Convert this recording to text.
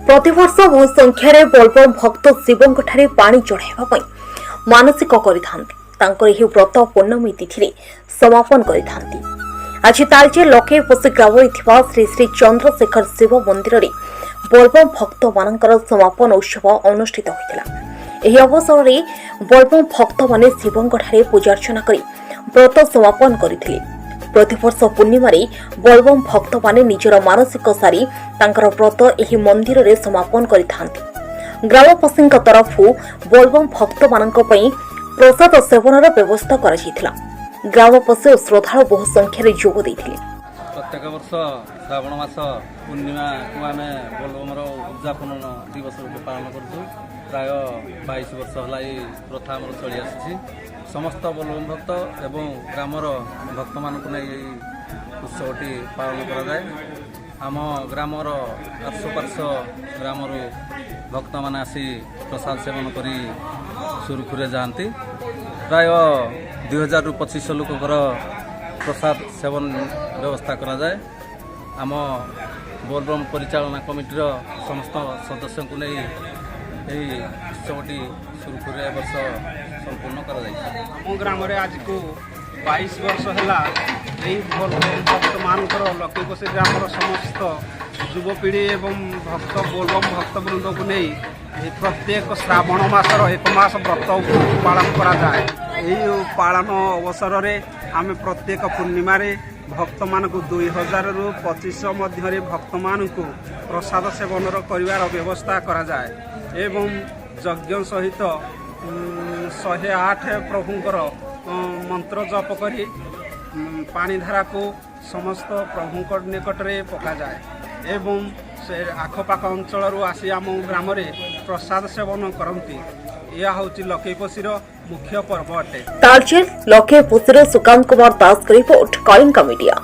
प्रतिवर्ष बहु संख्यार बोलबम भक्त शिवों पानी चढ़ाइबा मानसिक कर व्रत पूर्णमी तिथि समापन कर आज तालचेर लखे पशु ग्राम श्री श्री चंद्रशेखर शिव मंदिर में बोलबम भक्त मान समापन उत्सव अनुष्ठित होता। यह अवसर में बोलबम भक्त मैंने शिवों पूजार्चना कर व्रत समापन करते। प्रतिवर्ष पूर्णिम बोलबम भक्त माने निजर मानसिक सारी तांकर व्रत एही मंदिर रे समापन करिथांती। ग्रामवासी तरफ बोलबम भक्त मानक पई प्रसाद सेवनर व्यवस्था करा जायतिला। ग्रामवासी और श्रद्धालु बहु संख्यार जोग दैथिले। प्रत्येक वर्ष श्रावण मास पूर्णिमा को आम बोलबमर उद्यापन दिवस रूप पालन करछु। प्राय 22 वर्ष होला ये प्रथा आमर चली आसी। समस्त बोलबम भक्त एवं ग्रामर भक्त मानक नहीं उत्सवटी पालन करा जाए। आम ग्रामर आर्शपार्श्व ग्रामर भक्त मान आसी प्रसाद सेवन करी सुरखुरे जाती। प्राय 2000 रु 2500 लोकर प्रसाद सेवन व्यवस्था करा जाए। आम बोलबम परिचालना कमिटीर समस्त सदस्य को नहीं उत्सवटी सुरखुरे वर्ष संपूर्ण कर ग्राम आज को 22 वर्ष है भक्त मान लक्ष्मी कोशी ग्राम समस्त युवपीढ़ी एवं भक्त बोलबम भक्त वृंद को नहीं प्रत्येक श्रावण मासर 1 मास व्रत पालन करा जाए। यही पालन अवसर में आम प्रत्येक पूर्णिमा भक्त मान को 2000 रु 2500 मध्य भक्त मान को प्रसाद सेवन कर व्यवस्था करा जाए एवं यज्ञ सहित 108 प्रभुंकर मंत्र जप करी पानीधारा को समस्त प्रभुंक निकट में पका जाए एवं से आखपाख अंचल आसी आम ग्राम प्रसाद सेवन करती। यह हूँ लखेपोशीर मुख्य पर्व अटे। Talcher लखेपोशीर Sukanta Kumar Das report Kalinga media.